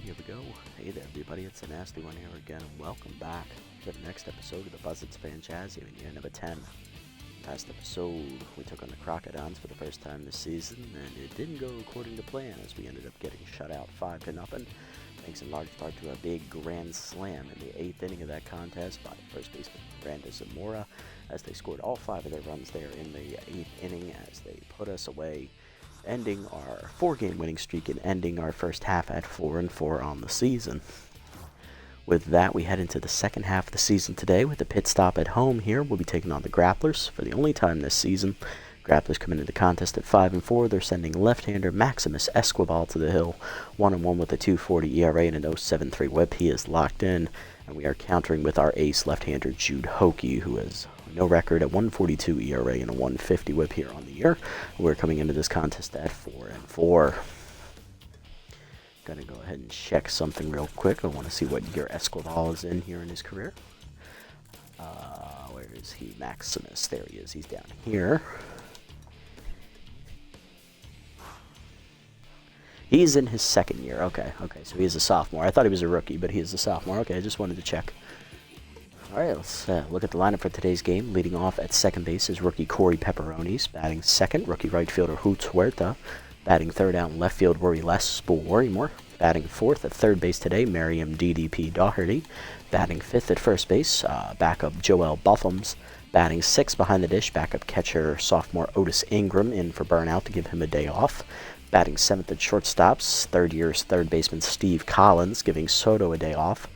here we go. Hey there, everybody. It's a nasty one here again, and welcome back to the next episode of the Buzzards franchise, here in year number 10. Last episode, we took on the Crocodons for the first time this season, and it didn't go according to plan, as we ended up getting shut out 5-0, thanks in large part to a big grand slam in the 8th inning of that contest by first baseman Miranda Zamora, as they scored all 5 of their runs there in the 8th inning as they put us away, ending our 4-game winning streak and ending our first half at 4-4 on the season. With that, we head into the second half of the season today with a pit stop at home here. We'll be taking on the Grapplers for the only time this season. Grapplers come into the contest at 5-4. They're sending left-hander Maximus Esquivel to the hill, 1-1 with a 2.40 ERA and an 0.73 WHIP. He is locked in, and we are countering with our ace left-hander Jude Hockey, who has no record at 1.42 ERA and a 1.50 WHIP here on the year. We're coming into this contest at 4-4. Gonna go ahead and check something real quick. I want to see what year Esquivel is in here in his career. Where is he? Maximus. There he is. He's down here. He's in his second year. Okay, so he is a sophomore. I thought he was a rookie, but he is a sophomore. Okay, I just wanted to check. Alright, let's look at the lineup for today's game. Leading off at second base is rookie Corey Pepperonis. Batting second, rookie right fielder Hoots Huerta. Batting third out in left field, Rory Worrymore. Batting fourth at third base today, Miriam DDP Doherty. Batting fifth at first base, backup Joel Buffums. Batting sixth behind the dish, backup catcher sophomore Otis Ingram in for burnout to give him a day off. Batting seventh at shortstops, third-year third baseman Steve Collins, giving Soto a day off.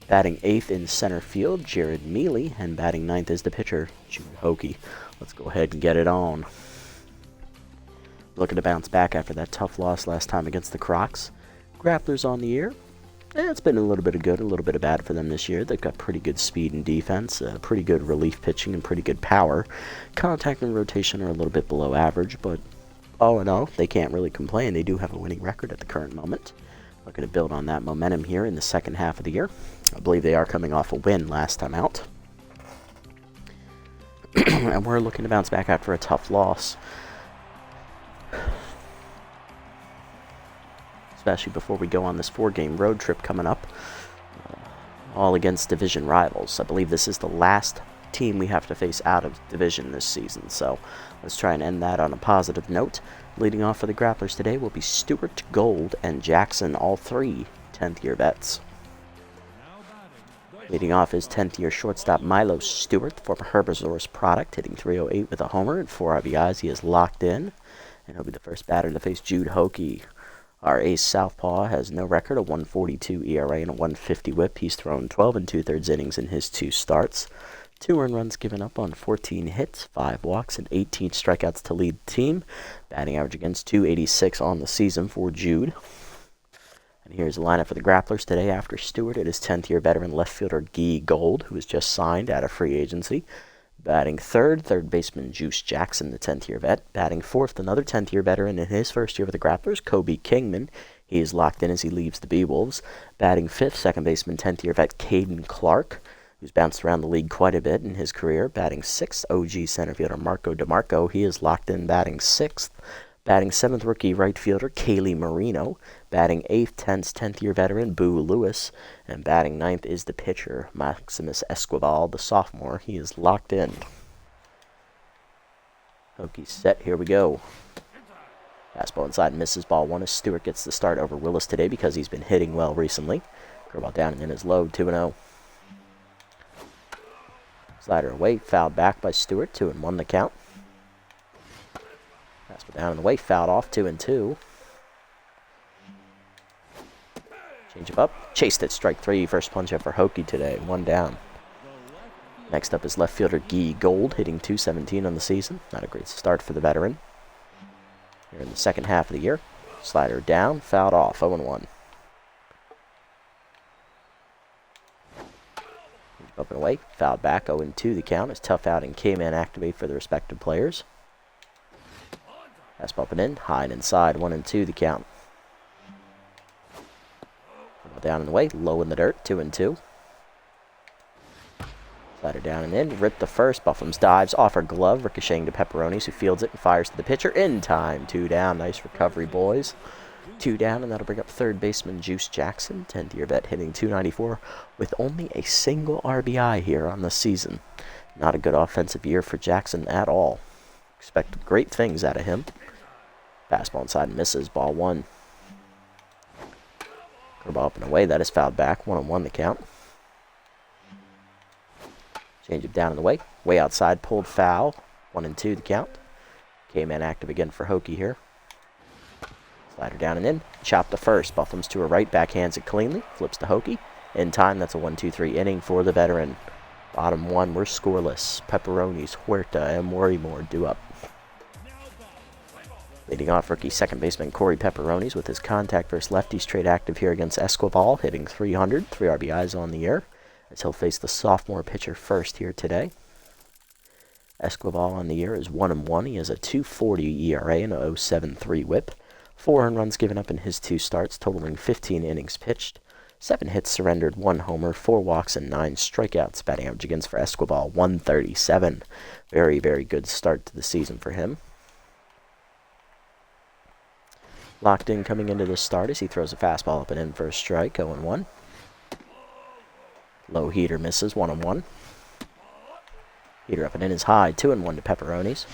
Batting eighth in center field, Jared Mealy. And batting ninth is the pitcher, Jude Hockey. Let's go ahead and get it on. Looking to bounce back after that tough loss last time against the Crocs. Grapplers on the year. It's been a little bit of good, a little bit of bad for them this year. They've got pretty good speed and defense, pretty good relief pitching, and pretty good power. Contact and rotation are a little bit below average, but all in all, they can't really complain. They do have a winning record at the current moment. Looking to build on that momentum here in the second half of the year. I believe they are coming off a win last time out. And we're looking to bounce back after a tough loss, especially before we go on this 4-game road trip coming up, all against division rivals. I believe this is the last team we have to face out of division this season, so let's try and end that on a positive note. Leading off for the Grapplers today will be Stewart, Gold, and Jackson, all three 10th-year vets. Leading off is 10th-year shortstop Milo Stewart, former Herbisaurus product, hitting .308 with a homer and 4 RBIs. He is locked in, and he'll be the first batter to face Jude Hockey. Our ace southpaw has no record, a 1.42 ERA and a 1.50 WHIP. He's thrown 12 2/3 innings in his 2 starts. 2 earned runs given up on 14 hits, 5 walks, and 18 strikeouts to lead the team. Batting average against .286 on the season for Jude. And here's the lineup for the Grapplers today. After Stewart, it is 10th-year veteran left fielder Guy Gold, who was just signed out of free agency. Batting third baseman Juice Jackson, the 10th-year vet. Batting fourth, another 10th-year veteran in his first year with the Grapplers, Kobe Kingman. He is locked in as he leaves the Bee-Wolves. Batting fifth, second baseman 10th-year vet Caden Clark, who's bounced around the league quite a bit in his career. Batting sixth, OG center fielder Marco DeMarco. He is locked in, batting sixth. Batting seventh, rookie right fielder Kaylee Marino. Batting eighth, 10th-year veteran Boo Lewis. And batting ninth is the pitcher, Maximus Esquivel, the sophomore. He is locked in. Hockey set, here we go. Fastball inside, misses ball 1 as Stewart gets the start over Willis today because he's been hitting well recently. Curveball down and in is low, 2-0. Slider away, fouled back by Stewart, 2-1 the count. Fastball down and away, fouled off, 2-2. Change him up, chased it, strike 3. First punch up for Hockey today, 1 down. Next up is left fielder Guy Gold, hitting .217 on the season. Not a great start for the veteran. Here in the second half of the year. Slider down, fouled off, 0-1. Up and away, fouled back, 0-2 the count as tough outing K-Man activate for the respective players. Fastball up and in, high and inside, 1-2 the count. Down and away, low in the dirt, 2-2. Slider down and in, ripped the first, Buffums dives, off her glove, ricocheting to Pepperonis, who fields it and fires to the pitcher in time. 2 down, nice recovery, boys. 2 down, and that'll bring up third baseman Juice Jackson, 10th year vet, hitting .294 with only a single RBI here on the season. Not a good offensive year for Jackson at all. Expect great things out of him. Fastball inside misses, ball 1. Curveball up and away, that is fouled back, 1-1 the count. Change up down and away, way outside, pulled foul, 1-2 the count. K-Man active again for Hokie here. Slider down and in, chopped to first, Buffum's to her right, backhands it cleanly, flips to Hokie. In time, that's a 1-2-3 inning for the veteran. Bottom 1, we're scoreless. Pepperonis, Huerta, and Worrymore due up. Leading off, rookie second baseman Corey Pepperonis with his contact versus lefty straight active here against Esquivel, hitting .300, 3 RBIs on the year, as he'll face the sophomore pitcher first here today. Esquivel on the year is 1-1. He has a .240 ERA and a .073 whip. 4 earned runs given up in his 2 starts, totaling 15 innings pitched. 7 hits surrendered, 1 homer, 4 walks, and 9 strikeouts. Batting average against for Esquivel, 137. Very, very good start to the season for him. Locked in coming into the start as he throws a fastball up and in for a strike, 0-1. Low heater misses, 1-1. Heater up and in is high, 2-1 to Pepperonis.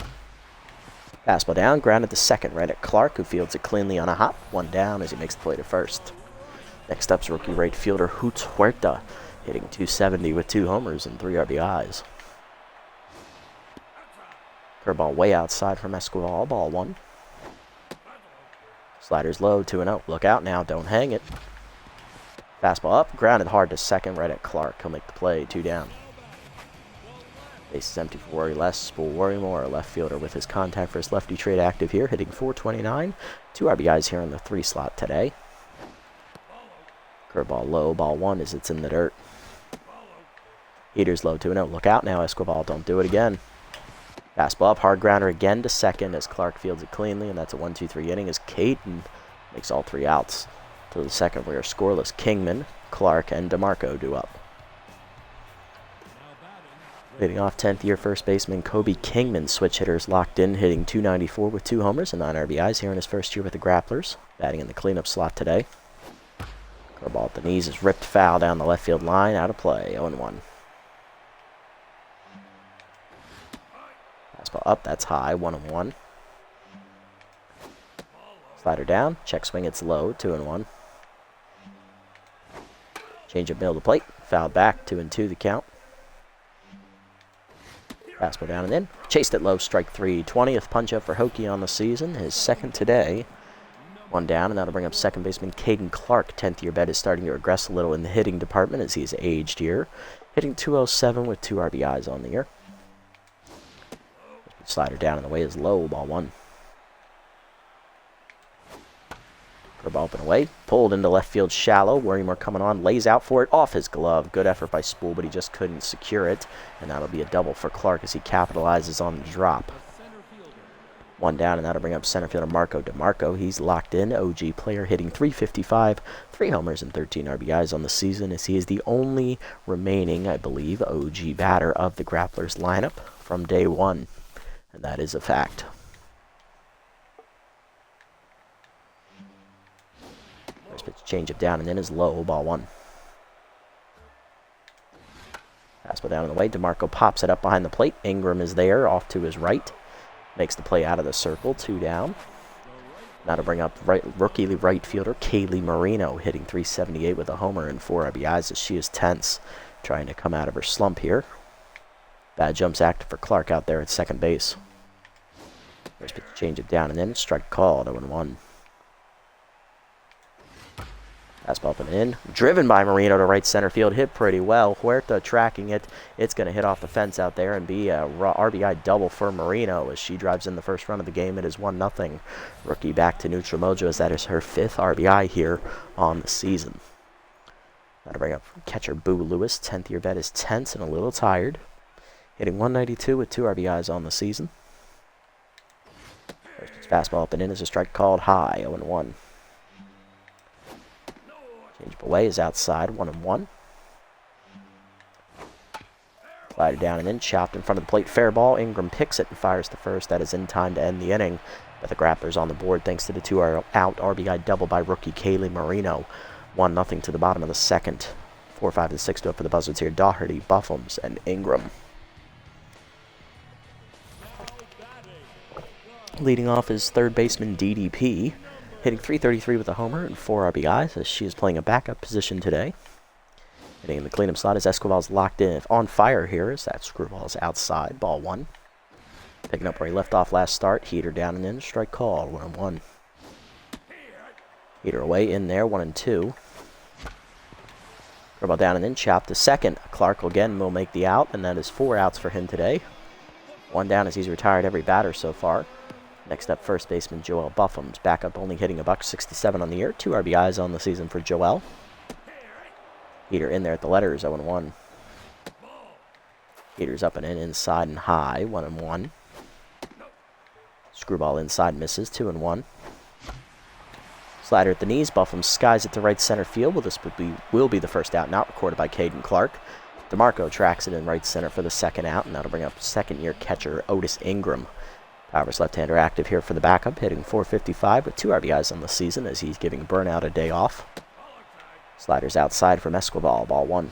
Fastball down, grounded to second right at Clark, who fields it cleanly on a hop. 1 down as he makes the play to first. Next up's rookie right fielder Hoots Huerta, hitting .270 with 2 homers and 3 RBIs. Curveball way outside from Esquivel, ball 1. Slider's low, 2-0. Look out now, don't hang it. Fastball up, grounded hard to second right at Clark. He'll make the play, 2 down. Base is empty for Worrymore, a left fielder with his contact versus lefty trade active here, hitting .429. 2 RBIs here in the 3 slot today. Curveball low, ball 1 as it's in the dirt. Heater's low, 2-0. Look out now, Esquivel, don't do it again. Fastball up, hard grounder again to second as Clark fields it cleanly, and that's a 1-2-3 inning as Caden makes all 3 outs. To the second, we are scoreless. Kingman, Clark, and DeMarco due up. Leading off, 10th year first baseman Kobe Kingman, switch hitters locked in, hitting .294 with 2 homers and 9 RBIs here in his first year with the Grapplers. Batting in the cleanup slot today. Curveball at the knees is ripped foul down the left field line, out of play, 0-1. Fastball up, that's high, 1-1. Slider down, check swing, it's low, 2-1. Change up middle of the plate, fouled back, 2-2 the count. Fastball down and in, chased it low, strike 3, 20th punch up for Hokie on the season, his second today. 1 down, and that'll bring up second baseman Caden Clark. 10th year vet is starting to regress a little in the hitting department as he's aged here, hitting .207 with 2 RBIs on the year. Slider down and the way is low, ball 1. Curveball up and away, pulled into left field shallow. Worrymore coming on, lays out for it, off his glove. Good effort by Spool, but he just couldn't secure it. And that'll be a double for Clark as he capitalizes on the drop. 1 down, and that'll bring up center fielder Marco DeMarco. He's locked in, OG player, hitting .355, 3 homers and 13 RBIs on the season, as he is the only remaining, I believe, OG batter of the Grapplers lineup from day 1. And that is a fact. First pitch change it down and in is low, ball 1. Fastball down and away. DeMarco pops it up behind the plate. Ingram is there, off to his right. Makes the play out of the circle, 2 down. Now to bring up rookie right fielder Kaylee Marino, hitting .378 with a homer and 4 RBIs as she is tense, trying to come out of her slump here. Bad jumps active for Clark out there at second base. First pitch change it down and in, strike called, 0-1. Fastball up and in, driven by Marino to right center field, hit pretty well. Huerta tracking it. It's going to hit off the fence out there and be a RBI double for Marino as she drives in the first run of the game. It is 1-0. Rookie back to neutral mojo as that is her 5th RBI here on the season. That'll bring up catcher Boo Lewis. 10th year vet is tense and a little tired, hitting .192 with 2 RBIs on the season. First fastball up and in is a strike called high, 0-1. Change away is outside, 1-1. Slider down and in, chopped in front of the plate, fair ball. Ingram picks it and fires to first. That is in time to end the inning. But the Grapplers on the board thanks to the 2-out RBI double by rookie Kaylee Marino. 1-0 to the bottom of the second. 4, 5, and 6 to up for the Buzzards here. Doherty, Buffums, and Ingram. Leading off is third baseman DDP, hitting .333 with a homer and 4 RBIs as she is playing a backup position today. Hitting in the cleanup slot as Escobar's locked in. On fire here as that screwball is outside. Ball 1. Picking up where he left off last start. Heater down and in. Strike call. 1-1. Heater away in there. 1-2. Curveball down and in. Chopped to second. Clark again will make the out, and that is 4 outs for him today. 1 down as he's retired every batter so far. Next up, first baseman Joel Buffums. Backup only hitting a .167 on the year. 2 RBIs on the season for Joel. Heater in there at the letters. 0-1. Heater's up and in. Inside and high. 1-1. Screwball inside misses. 2-1. Slider at the knees. Buffum skies it to right center field. Well, this will be the first out, not recorded by Caden Clark. DeMarco tracks it in right center for the second out, and that'll bring up second-year catcher Otis Ingram. Powers left-hander active here for the backup, hitting .455 with 2 RBIs on the season as he's giving Burnout a day off. Sliders outside from Escobar. Ball 1.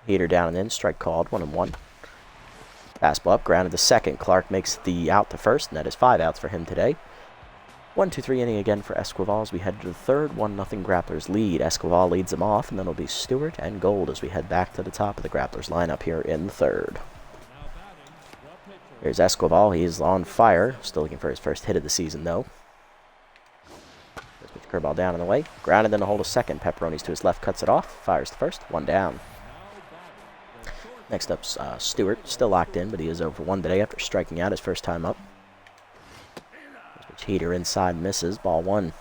Heater down and in. Strike called. 1-1. Fastball up. Grounded to second. Clark makes the out to first, and that is 5 outs for him today. 1-2-3 inning again for Escobar as we head to the third. 1-0 Grapplers lead. Escobar leads them off, and then it'll be Stewart and Gold as we head back to the top of the Grapplers lineup here in the third. Here's Escobar. He's on fire. Still looking for his first hit of the season, though. Curveball down and away. Grounded in a hold of second. Pepperonis to his left, cuts it off. Fires the first. 1 down. Next up, Stewart. Still locked in, but he is 0-1 today after striking out his first time up. Heater inside misses. Ball 1.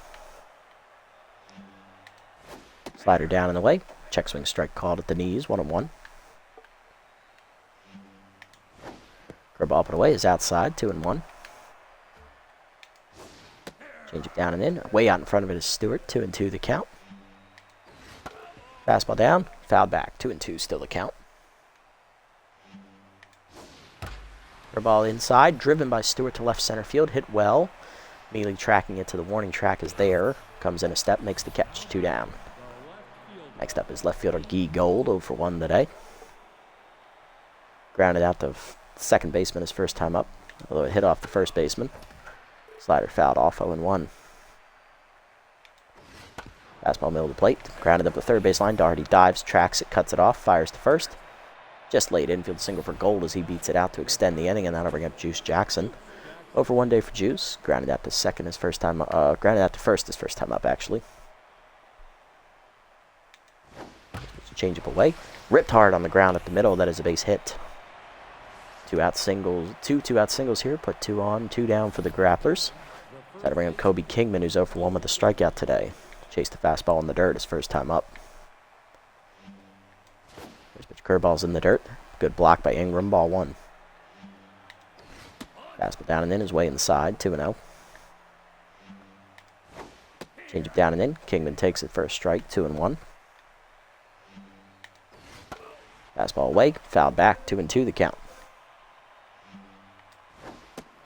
Slider down and away. Check swing strike called at the knees. 1-1. Curveball up and away is outside. 2-1. Change it down and in. Way out in front of it is Stewart. 2-2 the count. Fastball down. Fouled back. 2-2 still the count. Curveball inside. Driven by Stewart to left center field. Hit well. Mealy tracking it to the warning track is there. Comes in a step. Makes the catch. 2 down. Next up is left fielder Guy Gold. 0-1 today. Grounded out to second baseman his first time up. Although it hit off the first baseman. Slider fouled off. 0-1. Fastball middle of the plate. Grounded up the third baseline. Doherty dives, tracks it, cuts it off, fires to first. Just late infield single for Gold as he beats it out to extend the inning, and that'll bring up Juice Jackson. 0-1 day for Juice. Grounded out to second his first time. Grounded out to first his first time up, actually. Change up away. Ripped hard on the ground at the middle. That is a base hit. 2-out singles. Two out singles here. Put 2 on, 2 down for the Grapplers. That'll bring up Kobe Kingman, who's 0-1 with a strikeout today. Chased the fastball in the dirt his first time up. There's pitch curveballs in the dirt. Good block by Ingram. Ball 1. Fastball down and in, his way inside. 2-0. Change it down and in. Kingman takes it for a strike. 2-1. Fastball away. Fouled back. 2-2 the count.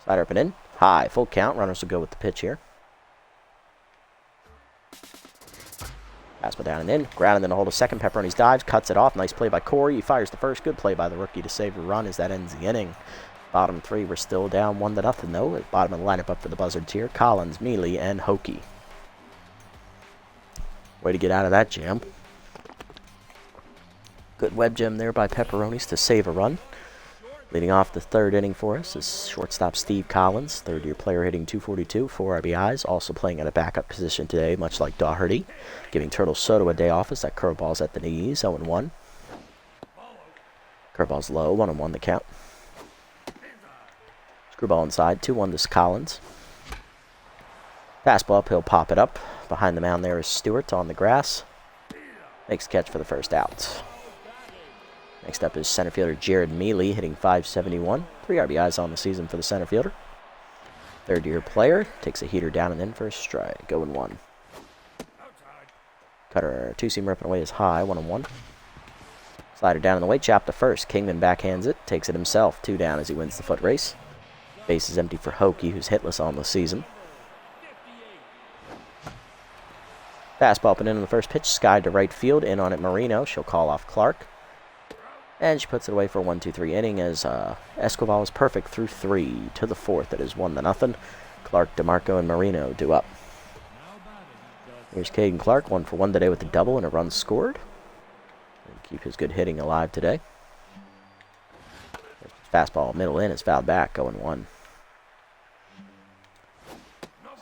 Slider up and in. High. Full count. Runners will go with the pitch here. Fastball down and in. Grounded in a hold of second. Pepperonis dives. Cuts it off. Nice play by Corey. He fires the first. Good play by the rookie to save a run as that ends the inning. Bottom 3. We're still down 1-0 though. At bottom of the lineup up for the Buzzards here. Collins, Mealy, and Hokie. Way to get out of that jam. Good web gem there by Pepperonis to save a run. Leading off the third inning for us is shortstop Steve Collins, third-year player hitting .242, 4 RBIs, also playing at a backup position today, much like Doherty. Giving Turtle Soto a day off as that curveball's at the knees, 0-1. Curveball's low, 1-1 the count. Screwball inside, 2-1 to Collins. Fastball up, he'll pop it up. Behind the mound there is Stewart on the grass. Makes the catch for the first out. Next up is center fielder Jared Mealy, hitting .571. 3 RBIs on the season for the center fielder. Third-year player. Takes a heater down and in for a strike. 0-1. Cutter, two-seam ripping away is high. 1-1. Slider down in the way. Chop to first. Kingman backhands it. Takes it himself. 2 down as he wins the foot race. Base is empty for Hokie, who's hitless on the season. Fastball up and in on the first pitch, skied to right field, in on it Marino. She'll call off Clark. And she puts it away for a 1-2-3 inning as Escobar was perfect through 3 to the 4th. It is 1-0. Clark, DeMarco, and Marino due up. Here's Caden Clark, 1 for 1 today with a double and a run scored. And keep his good hitting alive today. Fastball middle in is fouled back, 0-1.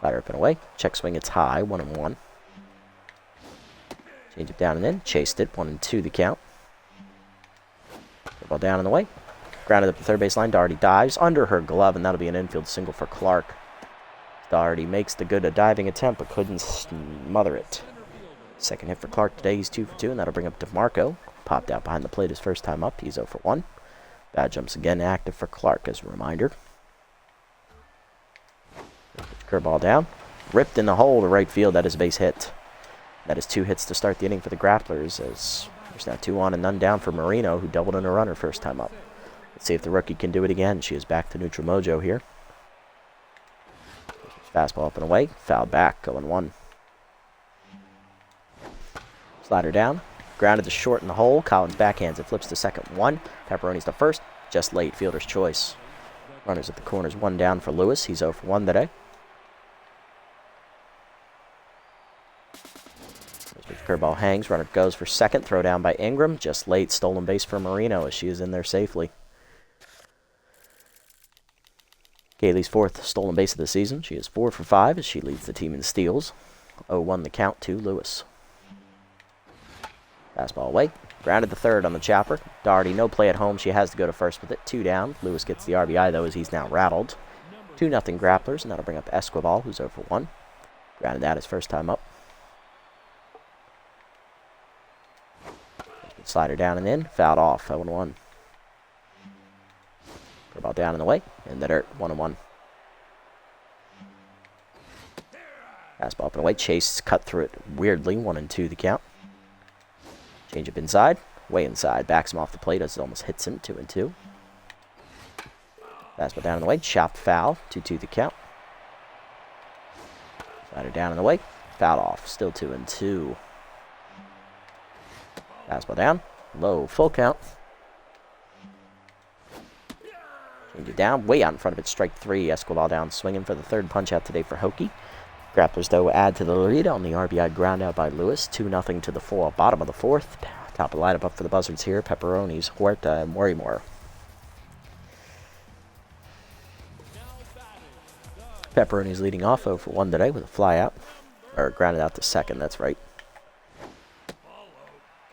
Slider up and away. Check swing, it's high, 1-1. Change it down and in. Chased it, 1-2 the count. Ball down and away. Grounded up the third baseline. Doherty dives under her glove, and that'll be an infield single for Clark. Doherty makes the good diving attempt, but couldn't smother it. Second hit for Clark today. He's 2 for 2, and that'll bring up DeMarco. Popped out behind the plate his first time up. He's 0 for 1. Bad jumps again active for Clark as a reminder. Curveball down. Ripped in the hole to right field. That is a base hit. That is 2 hits to start the inning for the Grapplers, as there's now 2 on and none down for Marino, who doubled in a runner first time up. Let's see if the rookie can do it again. She is back to neutral mojo here. Fastball up and away. Fouled back, 0-1. Slider down. Grounded to short in the hole. Collins backhands it. Flips to second, 1. Pepperoni's to first. Just late. Fielder's choice. Runners at the corners, 1 down for Lewis. He's 0 for 1 today. Curveball hangs. Runner goes for second. Throw down by Ingram. Just late. Stolen base for Marino as she is in there safely. Kaylee's 4th stolen base of the season. She is 4 for 5 as she leads the team in steals. 0-1 the count to Lewis. Fastball away. Grounded the third on the chopper. Doherty no play at home. She has to go to first with it. 2 down. Lewis gets the RBI though as he's now rattled. 2-0 Grapplers, and that'll bring up Escobar, who's 0 for 1. Grounded that his first time up. Slider down and in. Fouled off. 0-1. Curveball down and away. In the dirt. 1-1. Fastball up and away. Chase cut through it weirdly. 1-2 the count. Change up inside. Way inside. Backs him off the plate as it almost hits him. 2-2. Fastball down and away. Chopped foul. 2-2 the count. Slider down and away. Fouled off. Still 2-2. Fastball down. Low. Full count. Change it down. Way out in front of it. Strike 3. Escobar down. Swinging for the third punch out today for Hokie. Grapplers, though, add to the lead on the RBI ground out by Lewis. 2-0 to the 4. Bottom of the 4th. Top of the lineup up for the Buzzards here. Pepperonis, Huerta, and Worrymore. Pepperonis leading off 0 for 1 today with a fly out. Or grounded out to second. That's right.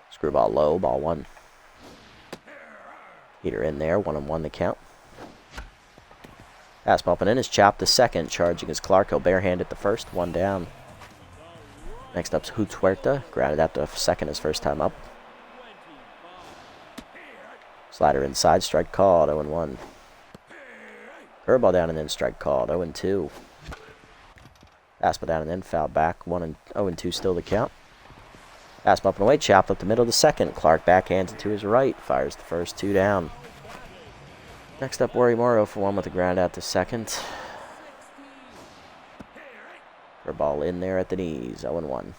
Screwball low, ball 1. Heater in there, 1-1 the count. Fastball up and in is chopped to second, charging is Clark. He'll barehand at the first, 1 down. Next up's Hoots Huerta, grounded out to second his first time up. Slider inside, strike called, 0-1. Curveball down and in, strike called, 0-2. Fastball down and in, foul back, 0-2 still the count. Fastball up and away, chopped up the middle of the second. Clark backhands it to his right, fires the first, 2 down. Next up, Worrymore, 0 for 1 with a ground out to second. Ball in there at the knees, 0-1.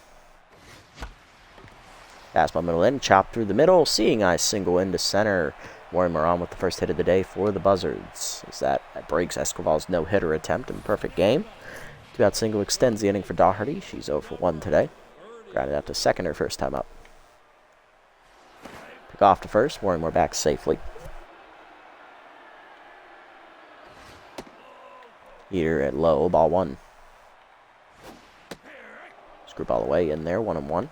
Fastball middle in, chopped through the middle, seeing eye single into center. Worrymore on with the first hit of the day for the Buzzards, as that breaks Escobar's no-hitter attempt in perfect game. 2-out single extends the inning for Doherty. She's 0 for 1 today. Grounded out to second her first time up. Pick off to first. Worrymore back safely. Heater at low, ball 1. Screwball away in there, 1-1.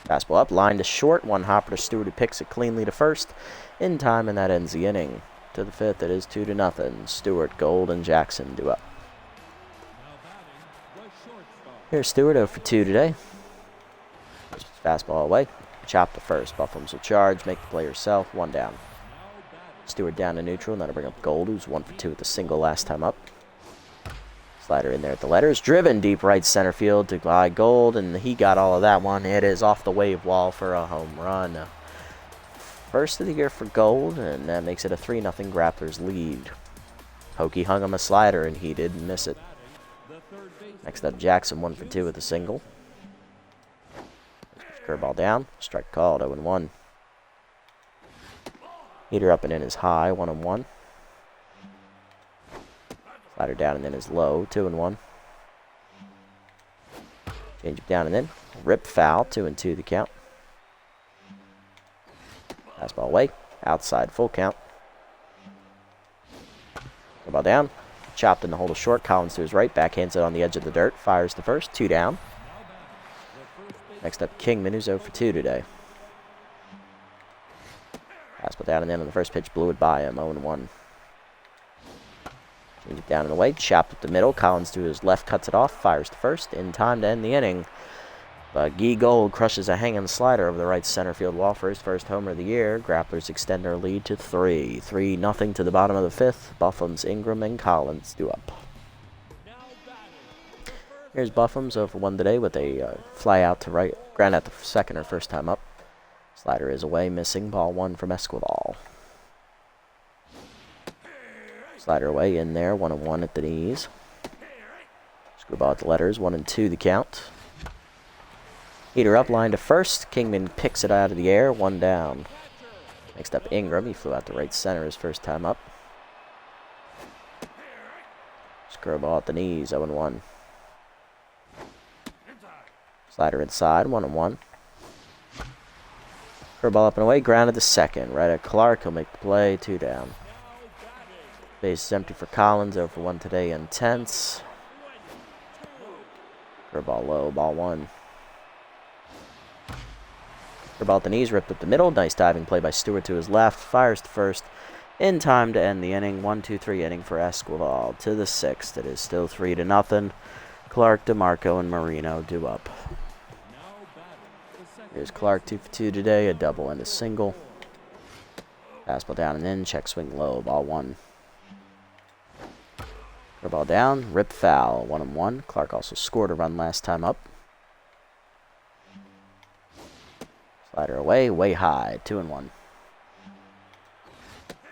Fastball up, line to short. 1 hopper to Stewart, who picks it cleanly to first in time, and that ends the inning. To the 5th, it is 2-0. Stewart, Gold, and Jackson due up. Here's Stewart, 0 for 2 today. Fastball away. Chop to first. Buffums will charge, make the play herself. 1 down. Stewart down to neutral, and that'll bring up Gold, who's 1 for 2 with the single last time up. Slider in there at the letters. Driven deep right center field to by Gold, and he got all of that one. It is off the wave wall for a home run. First of the year for Gold, and that makes it a 3-0 Grapplers lead. Hokie hung him a slider, and he didn't miss it. Next up, Jackson 1 for 2 with a single. Curveball down, strike called, 0-1. Heater up and in is high, 1-1. Slider down and in is low, 2-1. Change it down and in. Rip foul, 2-2 the count. Fastball away, outside, full count. Ball down, chopped in the hole to short. Collins to his right, backhands it on the edge of the dirt, fires the first, 2 down. Next up, Kingman, who's 0 for 2 today. Fastball down and in on the first pitch, blew it by him, 0-1. Change it down and away, chopped up the middle. Collins to his left, cuts it off, fires the first, in time to end the inning. But Guy Gold crushes a hanging slider over the right center field wall for his first homer of the year. Grapplers extend their lead to 3. 3-0 to the bottom of the 5th. Buffums, Ingram, and Collins do up. Here's Buffums 0 for 1 today with a fly out to right, ground out the second or first time up. Slider is away, missing. Ball 1 from Esquivel. Slider away in there, 1-1 at the knees. Screwball at the letters, 1-2 the count. Heater up, line to first. Kingman picks it out of the air, 1 down. Next up, Ingram. He flew out to right center his first time up. Screwball at the knees, 0-1. Slider inside, 1-1. Curveball up and away, grounded to second. Right at Clark, he'll make the play, 2 down. Base is empty for Collins, 0 for 1 today, intense. Curveball low, ball 1. Curveball at the knees, ripped up the middle. Nice diving play by Stewart to his left. Fires to first. In time to end the inning. 1-2-3 inning for Esquivel. To the 6th. It is still 3-0. Clark, DeMarco, and Marino do up. Here's Clark 2 for 2 today. A double and a single. Fastball down and in. Check swing low. Ball 1. Curveball down. Rip foul. 1-1. Clark also scored a run last time up. Slider away, way high, 2-1.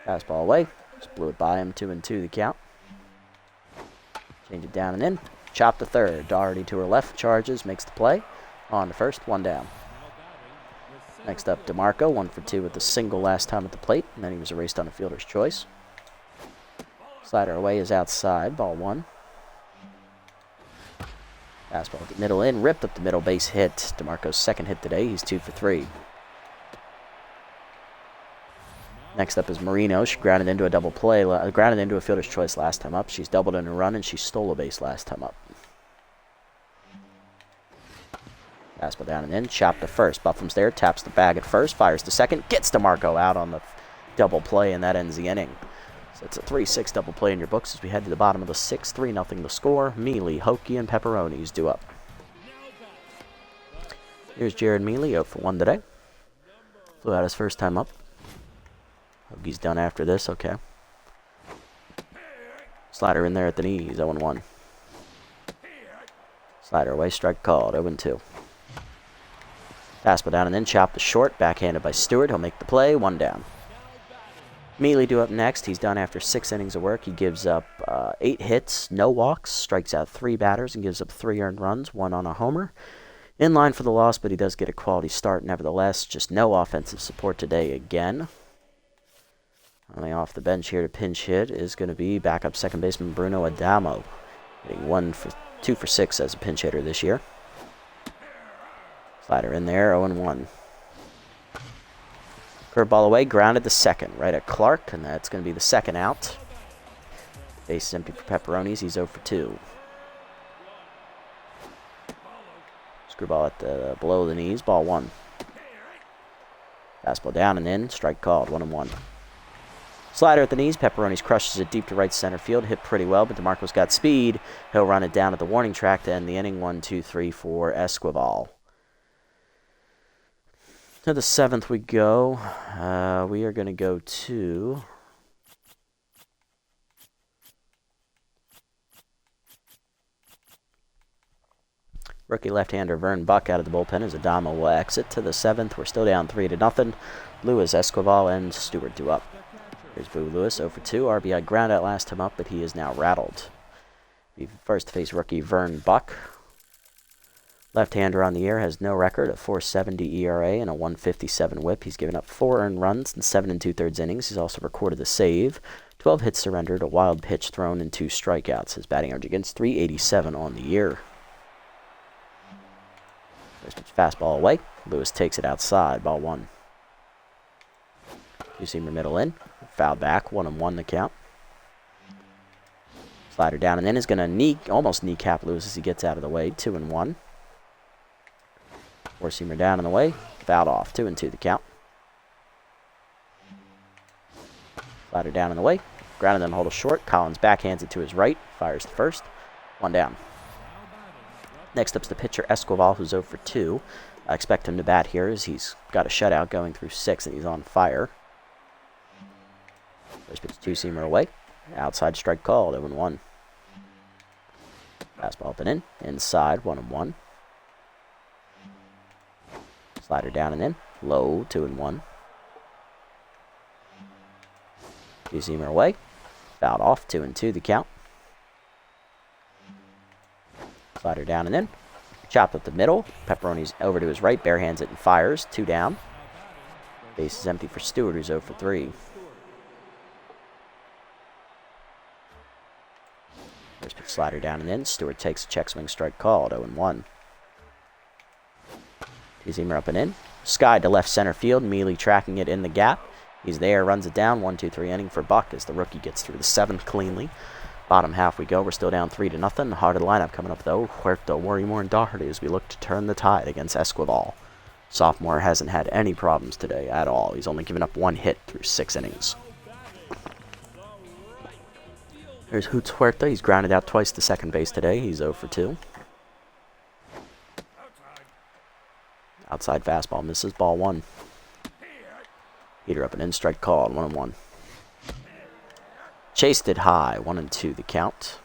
Fastball away, just blew it by him, 2-2 the count. Change it down and in, chop the third. Doherty to her left, charges, makes the play. On to first, 1 down. Next up, DeMarco, 1 for 2 with the single last time at the plate, and then he was erased on a fielder's choice. Slider away is outside, ball 1. Fastball at the middle in, ripped up the middle, base hit. DeMarco's second hit today, he's 2 for 3. Next up is Marino. She grounded into a double play, grounded into a fielder's choice last time up. She's doubled in a run, and she stole a base last time up. Fastball down and in, chopped to first. Buffum's there, taps the bag at first, fires to second, gets DeMarco out on the double play, and that ends the inning. So it's a 3-6 double play in your books as we head to the bottom of the 6th. 3-0 the score. Mealy, Hokie, and Pepperonis do up. Here's Jared Mealy, 0 for 1 today. Flew out his first time up. Hokie's done after this, okay. Slider in there at the knees, 0-1. Slider away, strike called, 0-2. Fastball down and then chopped to short, backhanded by Stewart. He'll make the play, 1 down. Mealy do up next. He's done after 6 innings of work. He gives up 8 hits, no walks, strikes out 3 batters, and gives up 3 earned runs, 1 on a homer. In line for the loss, but he does get a quality start nevertheless. Just no offensive support today again. Only off the bench here to pinch hit is going to be backup second baseman Bruno Adamo. Hitting 2 for 6 as a pinch hitter this year. Slider in there, 0-1. Curveball away, grounded to second, right at Clark, and that's going to be the second out. Base is empty for Pepperonis. He's 0 for 2. Screwball at the below the knees, ball 1. Fastball down and in, strike called, 1-1. Slider at the knees, Pepperonis crushes it deep to right center field, hit pretty well, but DeMarco's got speed. He'll run it down at the warning track to end the inning, 1-2-3 for Esquivel. To the 7th we go. We are going to go to Rookie left-hander Vern Buck out of the bullpen as Adamo will exit to the 7th. We're still down 3-0. Lewis, Esquivel, and Stewart due up. Here's Boo Lewis, 0 for 2. RBI ground out last time up, but he is now rattled. We first face rookie Vern Buck. Left-hander on the year has no record, a 4.70 ERA and a 1.57 WHIP. He's given up 4 earned runs in 7 2/3 innings. He's also recorded a save, 12 hits surrendered, a wild pitch thrown, and 2 strikeouts. His batting average against .387 on the year. First pitch fastball away. Lewis takes it outside, ball 1. Two-seamer middle in, foul back, 1-1 the count. Slider down and then is going to almost kneecap Lewis as he gets out of the way, 2-1. Four-seamer down and away, fouled off, 2-2 the count. Slider down and away, ground and then hold a short. Collins backhands it to his right, fires the first, 1 down. Next up's the pitcher Esquivel, who's 0 for 2. I expect him to bat here as he's got a shutout going through 6 and he's on fire. First pitch two-seamer away, outside strike called, 0-1. Fastball up and in, inside, 1-1. Slider down and in, low, 2-1. Two-seamer away, fouled off, 2-2 the count. Slider down and in, chopped up the middle. Pepperoni's over to his right, barehands it and fires, 2 down. Base is empty for Stewart, who's 0 for 3. First pitch slider down and in. Stewart takes a check swing strike called, 0-1. Two-seamer up and in. Sky to left center field, Mealy tracking it in the gap. He's there, runs it down, 1-2-3 inning for Buck as the rookie gets through the 7th cleanly. Bottom half we go. We're still down 3-0. Heart of the lineup coming up, though. Huerta, Worrymore, and Doherty as we look to turn the tide against Esquivel. Sophomore hasn't had any problems today at all. He's only given up 1 hit through 6 innings. There's Hoots Huerta. He's grounded out twice to second base today. He's 0 for 2. Outside fastball misses, ball 1. Heater up and in, strike called, 1-1. Chased it high, 1-2 the count.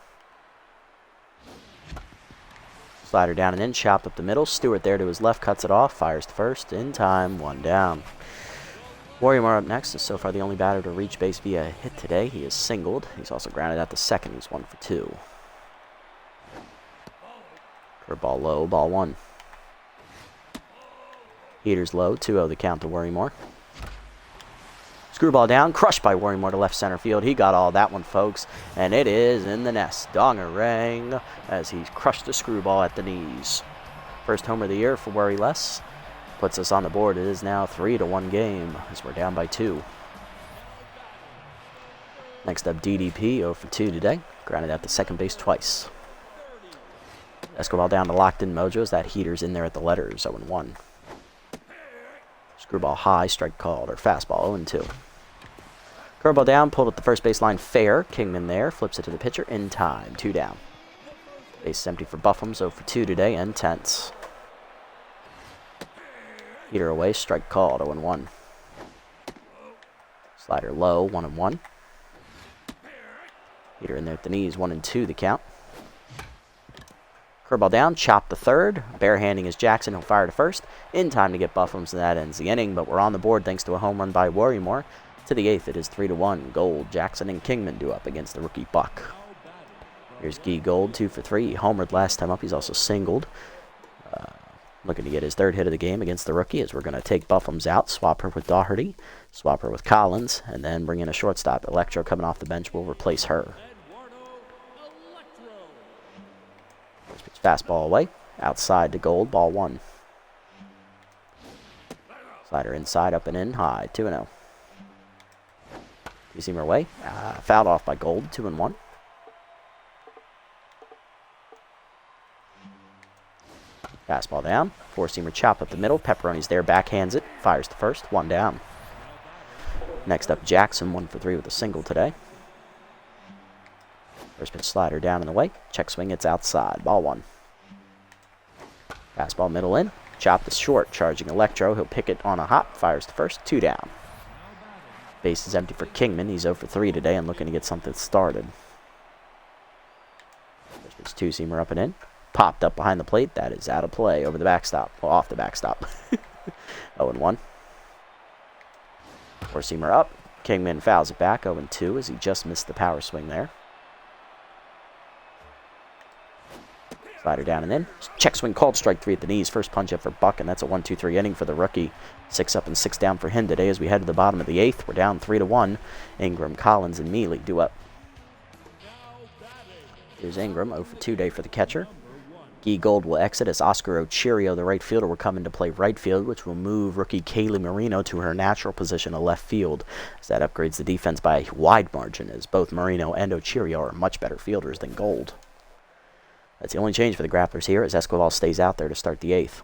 Slider down and in, chopped up the middle. Stewart there to his left, cuts it off, fires the first, in time, 1 down. Worrymore up next is so far the only batter to reach base via a hit today. He is singled. He's also grounded out to second. He's 1 for 2. Curveball low, ball 1. Heater's low, 2-0 the count to Worrymore. Screwball down, crushed by Worrymore to left center field. He got all that one, folks, and it is in the nest. Dongerang as he crushed the screwball at the knees. First homer of the year for Worry Less. Puts us on the board. It is now 3-1 game as we're down by 2. Next up, DDP, 0 for 2 today. Grounded out to second base twice. Esquivel down to locked in Mojo as that heater's in there at the letters, 0-1. Screwball high, strike called, or fastball, 0-2. Curveball down, pulled up the first baseline fair. Kingman there, flips it to the pitcher in time, 2 down. Base is empty for Buffums, 0 for 2 today, and tense. Heater away, strike called, 0-1. Slider low, 1-1. Heater in there at the knees, 1-2 the count. Curveball down, chop the third. Barehanding is Jackson, he'll fire to first. In time to get Buffums, and that ends the inning, but we're on the board thanks to a home run by Worrymore. To the 8th, it is 3-1. Gold, Jackson, and Kingman do up against the rookie Buck. Here's Guy Gold, 2 for 3. He homered last time up. He's also singled. Looking to get his 3rd hit of the game against the rookie as we're going to take Buffums out, swap her with Doherty, swap her with Collins, and then bring in a shortstop. Electro coming off the bench will replace her. First pitch fastball away. Outside to Gold, ball 1. Slider inside, up and in, high, 2-0. Two-seamer away. Fouled off by Gold, 2-1. Fastball down. Four-seamer chop up the middle. Pepperoni's there, backhands it. Fires the first, 1 down. Next up, Jackson, 1 for 3 with a single today. First pitch slider down and away. Check swing, it's outside. Ball 1. Fastball middle in. Chopped is short. Charging Electro. He'll pick it on a hop. Fires the first, 2 down. Base is empty for Kingman. He's 0 for 3 today and looking to get something started. First pitch two-seamer up and in. Popped up behind the plate. That is out of play. Over the backstop. Well, off the backstop. 0-1. Four-seamer up. Kingman fouls it back. 0-2 as he just missed the power swing there. Slider down and in. Check swing called. Strike 3 at the knees. First punch up for Buck, and that's a 1-2-3 inning for the rookie. 6 up and 6 down for him today as we head to the bottom of the 8th. We're down 3-1. Ingram, Collins, and Mealy due up. Here's Ingram. 0-2 day for the catcher. Guy Gold will exit as Oscar Ochirio, the right fielder, will come into play right field, which will move rookie Kaylee Marino to her natural position of left field, as that upgrades the defense by a wide margin, as both Marino and Ochirio are much better fielders than Gold. That's the only change for the Grapplers here, as Escobar stays out there to start the 8th.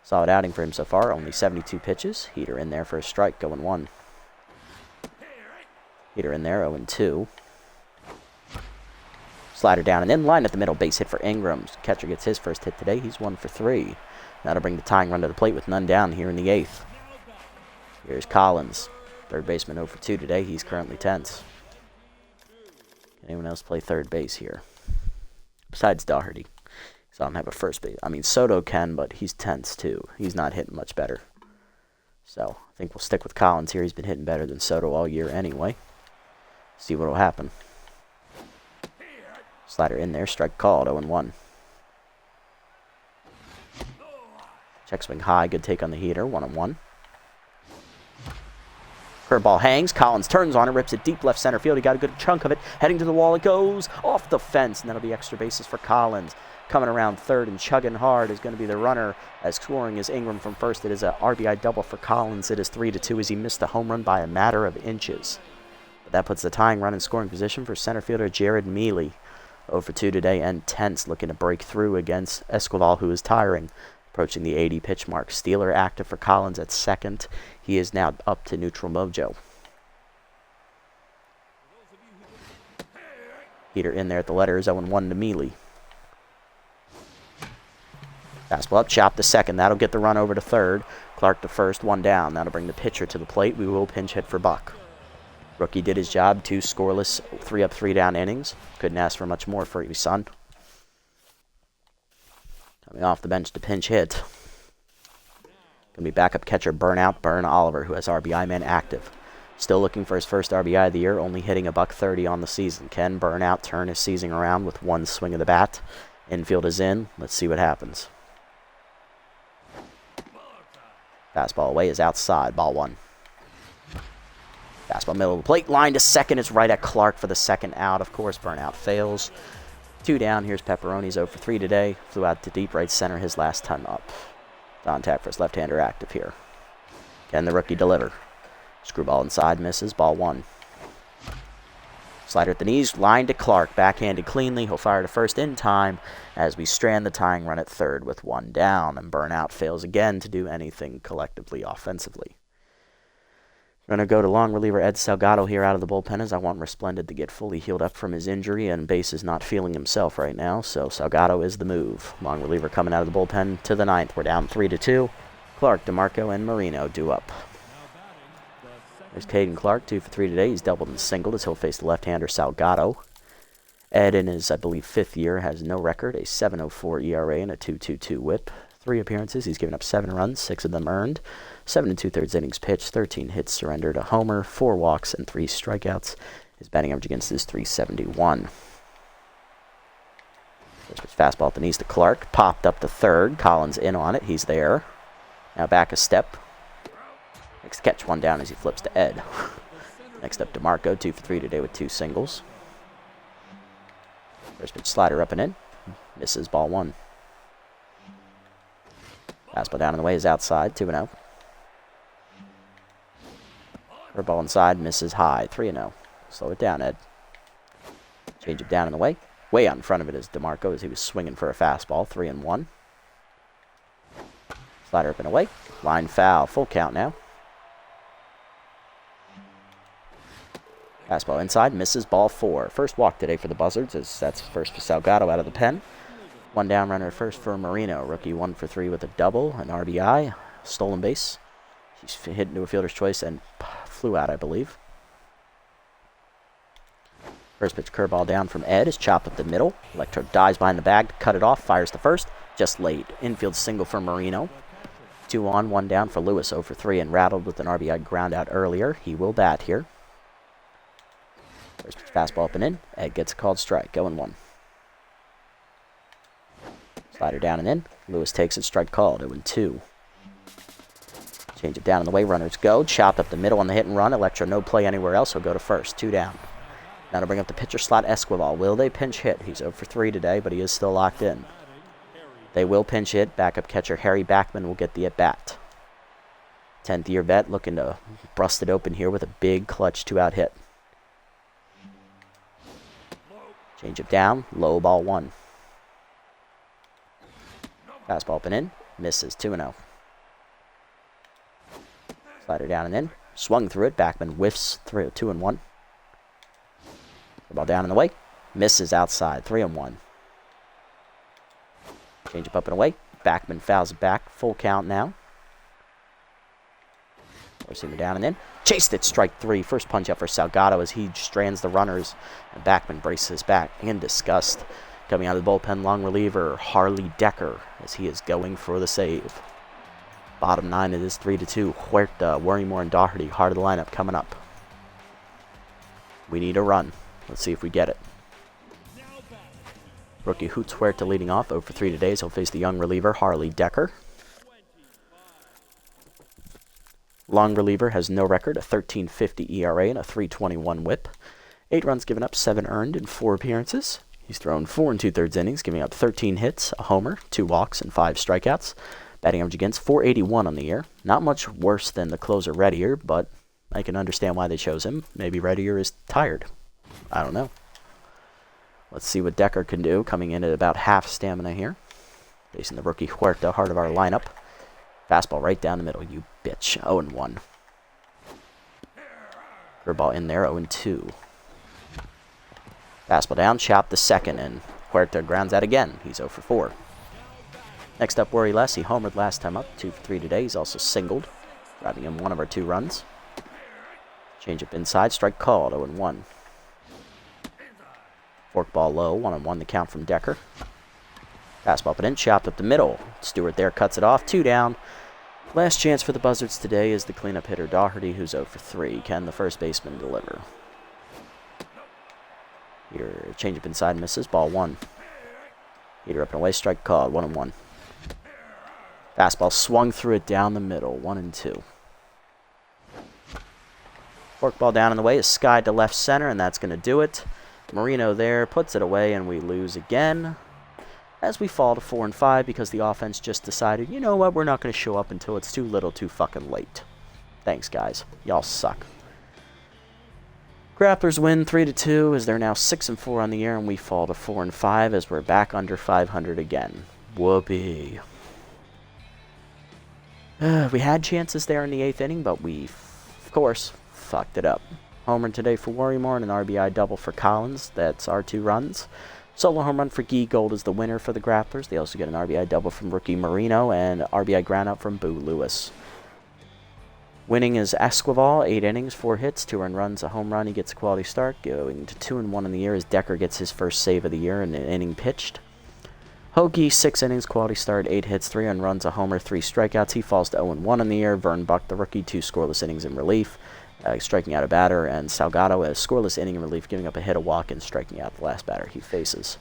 Solid outing for him so far, only 72 pitches. Heater in there for a strike, 0-1. Heater in there, 0-2. Slider down and in, line at the middle, base hit for Ingram. Catcher gets his first hit today. He's 1 for 3. That'll bring the tying run to the plate with none down here in the 8th. Here's Collins. Third baseman 0 for 2 today. He's currently tense. Can anyone else play third base here? Besides Doherty. So I don't have a first base. I mean, Soto can, but he's tense too. He's not hitting much better. So I think we'll stick with Collins here. He's been hitting better than Soto all year anyway. See what will happen. Slider in there, strike called, 0-1. Check swing high, good take on the heater, 1-1. Curveball hangs, Collins turns on it, rips it deep left center field. He got a good chunk of it, heading to the wall it goes, off the fence, and that'll be extra bases for Collins. Coming around third and chugging hard is going to be the runner, as scoring is Ingram from first. It is a RBI double for Collins. It is 3-2 as he missed the home run by a matter of inches. But that puts the tying run in scoring position for center fielder Jared Mealy. 0 for 2 today, and tense, looking to break through against Escobar, who is tiring, approaching the 80 pitch mark. Steeler active for Collins at second. He is now up to neutral mojo. Heater in there at the letters, 0-1 to Mealy. Fastball up, chop to second. That'll get the run over to third. Clark to first, 1 down. That'll bring the pitcher to the plate. We will pinch hit for Buck. Rookie did his job, 2 scoreless, 3 up, 3 down innings. Couldn't ask for much more for you, son. Coming off the bench to pinch hit. Going to be backup catcher Burn Oliver, who has RBI man active. Still looking for his first RBI of the year, only hitting a $130 on the season. Can Burnout turn his season around with 1 swing of the bat? Infield is in. Let's see what happens. Fastball away is outside, ball 1. Fastball middle of the plate, line to second. It's right at Clark for the second out. Of course, Burnout fails. 2 down. Here's Pepperoni's 0 for 3 today. Flew out to deep right center his last time up. Contact for his left-hander active here. Can the rookie deliver? Screwball inside, misses. Ball 1. Slider at the knees, line to Clark. Backhanded cleanly. He'll fire to first in time as we strand the tying run at third with 1 down. And Burnout fails again to do anything collectively offensively. We're going to go to long reliever Ed Salgado here out of the bullpen, as I want Resplendent to get fully healed up from his injury, and Base is not feeling himself right now, so Salgado is the move. Long reliever coming out of the bullpen to the 9th. We're down 3-2. Clark, DeMarco, and Marino due up. There's Caden Clark, 2 for 3 today. He's doubled and singled as he'll face the left-hander Salgado. Ed, in his, I believe, 5th year, has no record, a 7.04 ERA and a 2.22 whip. 3 appearances, he's given up 7 runs, 6 of them earned. 7 2/3 innings pitched, 13 hits surrendered, a homer, 4 walks, and 3 strikeouts. His batting average against is .371. Fastball at the knees to Clark, popped up to third. Collins in on it, he's there. Now back a step. Next catch, 1 down as he flips to Ed. Next up, DeMarco, 2 for 3 today with 2 singles. First pitch slider up and in. Misses, ball 1. Fastball down in the way is outside, 2-0. Curveball inside, misses high, 3-0. Slow it down, Ed. Change it down in the way. Way out in front of it is DeMarco as he was swinging for a fastball, 3-1. Slider up and away. Line foul, full count now. Fastball inside, misses, ball 4. First walk today for the Buzzards, as that's first for Salgado out of the pen. 1 down runner at first for Marino. Rookie 1 for 3 with a double, an RBI, stolen base. He's hit into a fielder's choice and flew out, I believe. First pitch curveball down from Ed is chopped up the middle. Electro dives behind the bag to cut it off, fires the first. Just late. Infield single for Marino. 2 on, 1 down for Lewis, 0 for 3, and rattled with an RBI ground out earlier. He will bat here. First pitch fastball up and in. Ed gets a called strike, 0-1. Slider down and in. Lewis takes it, strike called, 0-2. Change it down in the way, runners go. Chopped up the middle on the hit and run. Electro no play anywhere else, he'll go to first, 2 down. Now to bring up the pitcher slot, Esquivel. Will they pinch hit? He's 0 for 3 today, but he is still locked in. They will pinch hit. Backup catcher Harry Backman will get the at-bat. 10th year vet looking to bust it open here with a big clutch 2-out hit. Change it down, low ball 1. Fastball up and in, misses, 2-0. Slider down and in, swung through it, Backman whiffs through, 2-1. Ball down in the way, misses outside, 3-1. Change up and away, Backman fouls it back, full count now. Four-seamer down and in, chased it, strike 3. First punch out for Salgado as he strands the runners, and Backman braces back in disgust. Coming out of the bullpen, long reliever Harley Decker as he is going for the save. Bottom 9, it is 3-2. Huerta, Worrymore, and Doherty, heart of the lineup coming up. We need a run. Let's see if we get it. Rookie Hoots Huerta leading off, 0 for 3 today, so he'll face the young reliever Harley Decker. Long reliever has no record, a 13.50 ERA and a 3.21 WHIP. 8 runs given up, 7 earned in 4 appearances. He's thrown 4 2/3 innings, giving up 13 hits, a homer, 2 walks, and 5 strikeouts. Batting average against .481 on the year. Not much worse than the closer Reddier, but I can understand why they chose him. Maybe Reddier is tired. I don't know. Let's see what Decker can do, coming in at about half stamina here. Facing the rookie Huerta, heart of our lineup. Fastball right down the middle, you bitch. 0-1. Curveball in there, 0-2. Fastball down, chopped the second, and Huerta grounds out again. He's 0 for 4. Next up, Worry Less. He homered last time up, 2 for 3 today. He's also singled, driving in 1 of our 2 runs. Change up inside, strike called, 0-1. Forkball low, 1-1 the count from Decker. Fastball up and in, chopped up the middle. Stewart there cuts it off, 2 down. Last chance for the Buzzards today is the cleanup hitter Doherty, who's 0 for 3. Can the first baseman deliver? Here, change up inside, misses, ball 1. Heater up and away, strike called, 1-1. Fastball swung through it down the middle, 1-2. Forkball down in the way is skied to left center, and that's going to do it. Marino there puts it away, and we lose again. As we fall to 4-5 because the offense just decided, you know what, we're not going to show up until it's too little too fucking late. Thanks, guys. Y'all suck. Grapplers win 3-2 as they're now 6-4 on the year, and we fall to 4-5 as we're back under 500 again. Whoopee. We had chances there in the 8th inning, but we, of course, fucked it up. Homer today for Worrymore and an RBI double for Collins. That's our 2 runs. Solo home run for Guy Gold is the winner for the Grapplers. They also get an RBI double from rookie Marino and RBI groundout from Boo Lewis. Winning is Esquivel, 8 innings, 4 hits, 2 earned runs, a home run. He gets a quality start, going to 2-1 in the year as Decker gets his first save of the year in an inning pitched. Hoagie, 6 innings, quality start, 8 hits, 3 earned runs, a homer, 3 strikeouts. He falls to 0-1 in the year. Vern Buck, the rookie, 2 scoreless innings in relief, striking out a batter, and Salgado, a scoreless inning in relief, giving up a hit, a walk, and striking out the last batter he faces.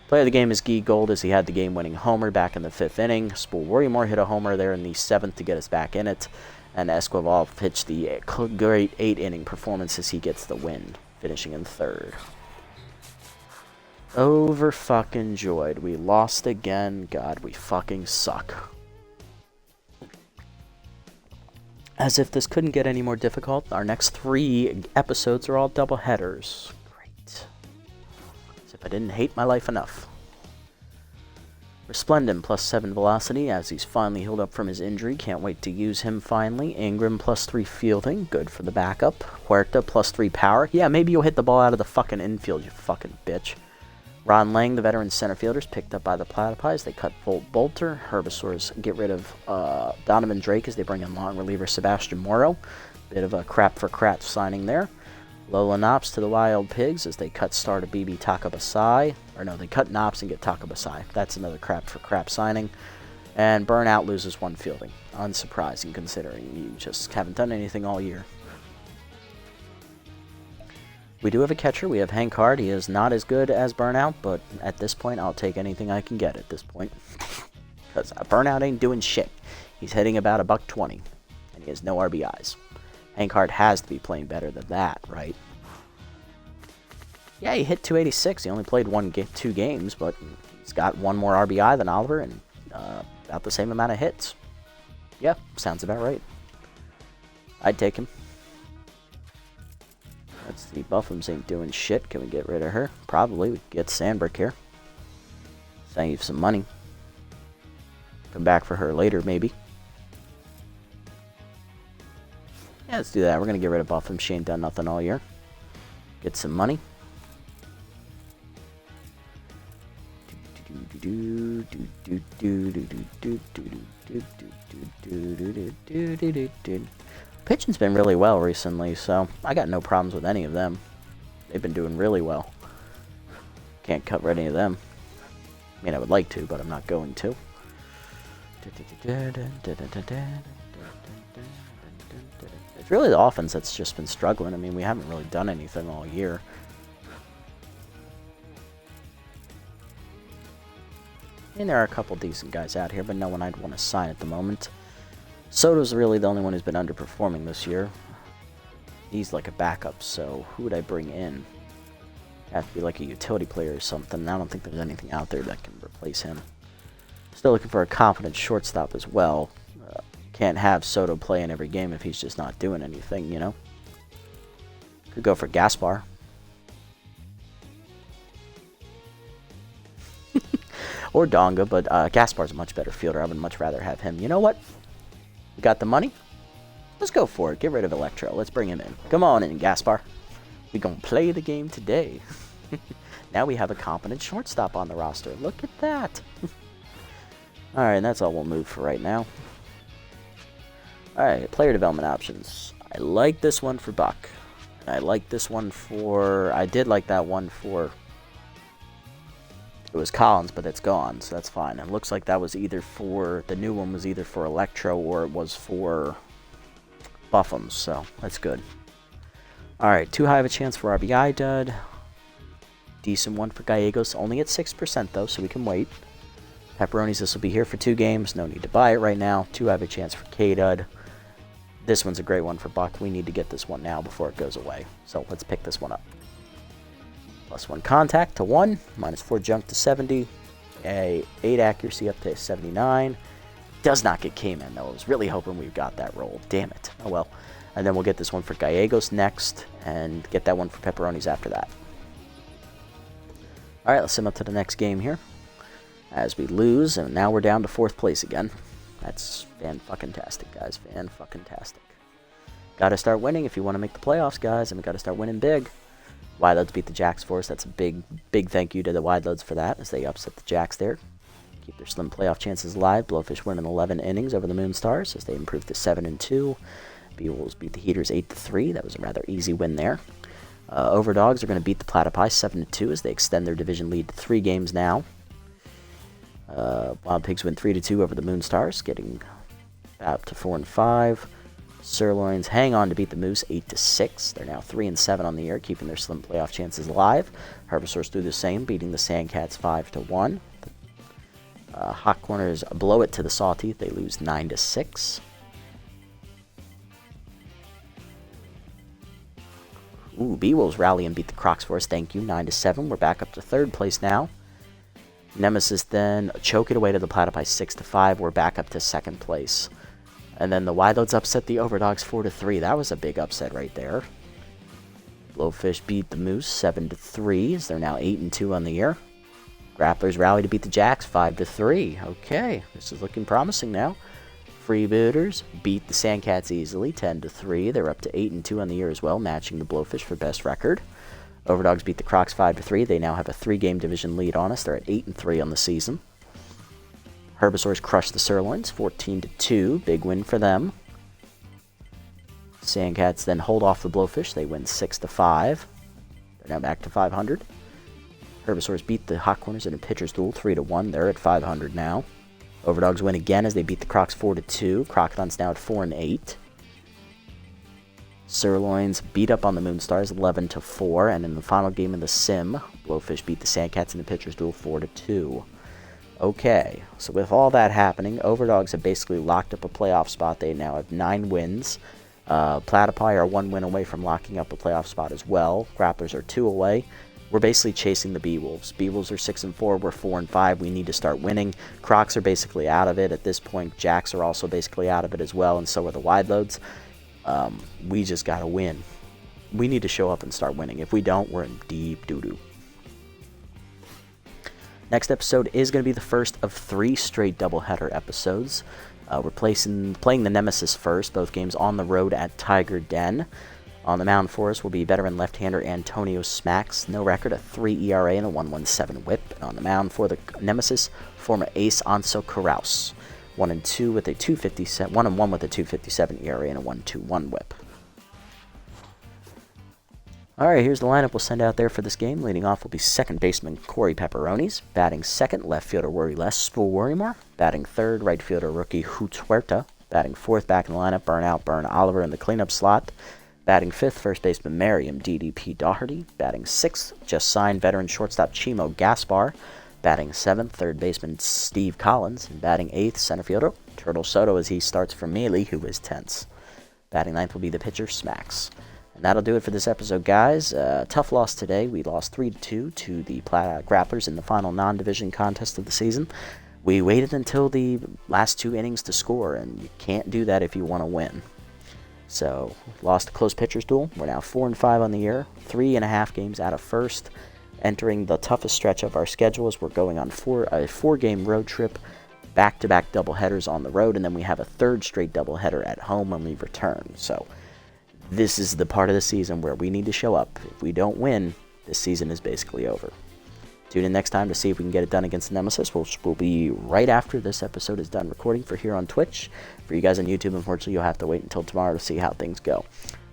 Player of the game is Guy Gold as he had the game-winning homer back in the 5th inning. Spool Worrymore hit a homer there in the 7th to get us back in it. And Esquivel pitched the great 8-inning performance as he gets the win, finishing in 3rd. Over fucking joyed. We lost again. God, we fucking suck. As if this couldn't get any more difficult, our next 3 episodes are all double headers. Great. As if I didn't hate my life enough. Resplendent +7 velocity as he's finally healed up from his injury. Can't wait to use him finally. Ingram +3 fielding. Good for the backup. Huerta +3 power. Yeah, maybe you'll hit the ball out of the fucking infield, you fucking bitch. Ron Lang, the veteran center fielders, picked up by the Platypus. They cut Volt Bolter. Herbisaurs get rid of Donovan Drake as they bring in long reliever Sebastian Morrow. Bit of a crap for crap signing there. Lola Knops to the Wild Pigs as they cut star to BB Takabasai. Or no, they cut Knops and get Takabasai. That's another crap for crap signing. And Burnout loses 1 fielding. Unsurprising considering you just haven't done anything all year. We do have a catcher. We have Hank Hard. He is not as good as Burnout, but at this point, I'll take anything I can get at this point. Because Burnout ain't doing shit. He's hitting about $120, and he has no RBIs. Hank Hard has to be playing better than that, right? Yeah, he hit 286. He only played 2 games, but he's got 1 more RBI than Oliver and about the same amount of hits. Yeah, sounds about right. I'd take him. Let's see, Buffums ain't doing shit. Can we get rid of her? Probably. We can get Sandbrick here. Save some money. Come back for her later, maybe. Yeah, let's do that. We're going to get rid of Buffum. She ain't done nothing all year. Get some money. Pitching's been really well recently, so I got no problems with any of them. They've been doing really well. Can't cover any of them. I mean, I would like to, but I'm not going to. It's really the offense that's just been struggling. I mean, we haven't really done anything all year. I mean, there are a couple decent guys out here, but no one I'd want to sign at the moment. Soto's really the only one who's been underperforming this year. He's like a backup, so who would I bring in? Have to be like a utility player or something. I don't think there's anything out there that can replace him. Still looking for a confident shortstop as well. Can't have Soto play in every game if he's just not doing anything, you know? Could go for Gaspar. Or Donga, but Gaspar's a much better fielder. I would much rather have him. You know what? We got the money? Let's go for it. Get rid of Electro. Let's bring him in. Come on in, Gaspar. We're going to play the game today. Now we have a competent shortstop on the roster. Look at that. Alright, that's all we'll move for right now. Alright, player development options. I like this one for Buck. And I like this one for... I did like that one for... It was Collins, but it's gone, so that's fine. It looks like that was either for... The new one was either for Electro or it was for Buffums, so that's good. Alright, too high of a chance for RBI dud. Decent one for Gallegos. Only at 6% though, so we can wait. Pepperonis, this will be here for 2 games. No need to buy it right now. Too high of a chance for K-dud. This one's a great one for Buck. We need to get this one now before it goes away. So let's pick this one up. +1 contact to 1. -4 jump to 70. 8 accuracy up to 79. Does not get K-Man though. I was really hoping we got that roll. Damn it. Oh well. And then we'll get this one for Gallegos next. And get that one for Pepperonis after that. Alright, let's sim up to the next game here. As we lose, and now we're down to 4th place again. That's fan-fucking-tastic, guys. Fan-fucking-tastic. Gotta start winning if you want to make the playoffs, guys. And we gotta start winning big. Wideloads beat the Jacks for us. That's a big, big thank you to the Wideloads for that, as they upset the Jacks there. Keep their slim playoff chances alive. Blowfish win in 11 innings over the Moonstars, as they improved to 7-2. B-Wolves beat the Heaters 8-3. That was a rather easy win there. Overdogs are going to beat the Platypi 7-2, as they extend their division lead to 3 games now. Wild Pigs win 3-2 over the Moonstars, getting up to 4-5. Sirloins hang on to beat the Moose 8-6. They're now 3-7 on the year, keeping their slim playoff chances alive. Herbivores do the same, beating the Sandcats 5-1. Hot Corners blow it to the Sawteeth. They lose 9-6. Ooh, B-Wolves rally and beat the Crocs for us. Thank you, 9-7. We're back up to 3rd place now. Nemesis then choke it away to the Platypi 6-5. We're back up to 2nd place. And then the Wideloads upset the Overdogs 4-3. That was a big upset right there. Blowfish beat the Moose 7-3, as they're now 8-2 on the year. Grapplers rally to beat the Jacks 5-3. Okay, this is looking promising now. Freebooters beat the Sandcats easily 10-3. They're up to 8-2 on the year as well, matching the Blowfish for best record. Overdogs beat the Crocs 5-3. They now have a 3-game division lead on us. They're at 8-3 on the season. Herbivores crushed the Sirloins 14-2. Big win for them. Sandcats then hold off the Blowfish. They win 6-5. They're now back to 500. Herbisaurs beat the Hot Corners in a pitcher's duel 3-1. They're at 500 now. Overdogs win again as they beat the Crocs 4-2. Crocodons now at 4-8. Sirloins beat up on the Moonstars 11-4. And in the final game of the Sim, Blowfish beat the Sandcats in the pitcher's duel 4-2. Okay, so with all that happening, Overdogs have basically locked up a playoff spot. They now have 9 wins. Platypi are 1 win away from locking up a playoff spot as well. Grapplers are 2 away. We're basically chasing the Beewolves. Beewolves are 6-4. We're 4-5. We need to start winning. Crocs are basically out of it at this point. Jacks are also basically out of it as well, and so are the Wide Loads. We just gotta win. We need to show up and start winning. If we don't, we're in deep doo-doo. Next episode is going to be the first of 3 straight doubleheader episodes. We're playing the Nemesis first, both games on the road at Tiger Den. On the mound for us will be veteran left-hander Antonio Smacks, no record, a 3 ERA and a 1.17 whip. And on the mound for the Nemesis, former ace Anso Karaus, 1-2 with a 257, 1-1 with a 2.57 ERA and a 1.21 whip. Alright, here's the lineup we'll send out there for this game. Leading off will be second baseman Corey Pepperonis. Batting second, left fielder Worry Less Spool Worrymore. Batting third, right fielder rookie Hoots Huerta. Batting fourth, back in the lineup, Burn Oliver in the cleanup slot. Batting fifth, first baseman Merriam DDP Doherty. Batting sixth, just signed veteran shortstop Chimo Gaspar. Batting seventh, third baseman Steve Collins. And batting eighth, center fielder Turtle Soto as he starts for Mealy, who is tense. Batting ninth will be the pitcher Smacks. And that'll do it for this episode, guys. Tough loss today. We lost 3-2 to the Grapplers in the final non-division contest of the season. We waited until the last 2 innings to score, and you can't do that if you want to win. So, lost a close pitcher's duel. We're now 4-5 on the year, 3.5 games out of first, entering the toughest stretch of our schedule as we're going on a 4-game road trip, back-to-back doubleheaders on the road, and then we have a third straight doubleheader at home when we return. So, this is the part of the season where we need to show up. If we don't win, this season is basically over. Tune in next time to see if we can get it done against Nemesis, which will be right after this episode is done recording for here on Twitch. For you guys on YouTube, unfortunately, you'll have to wait until tomorrow to see how things go.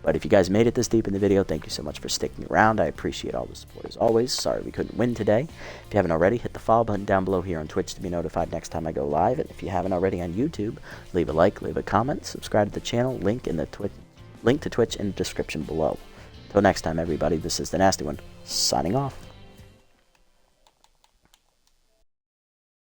But if you guys made it this deep in the video, thank you so much for sticking around. I appreciate all the support as always. Sorry we couldn't win today. If you haven't already, hit the follow button down below here on Twitch to be notified next time I go live. And if you haven't already on YouTube, leave a like, leave a comment, subscribe to the channel, link to Twitch in the description below. Until next time, everybody, this is the Nasty One, signing off.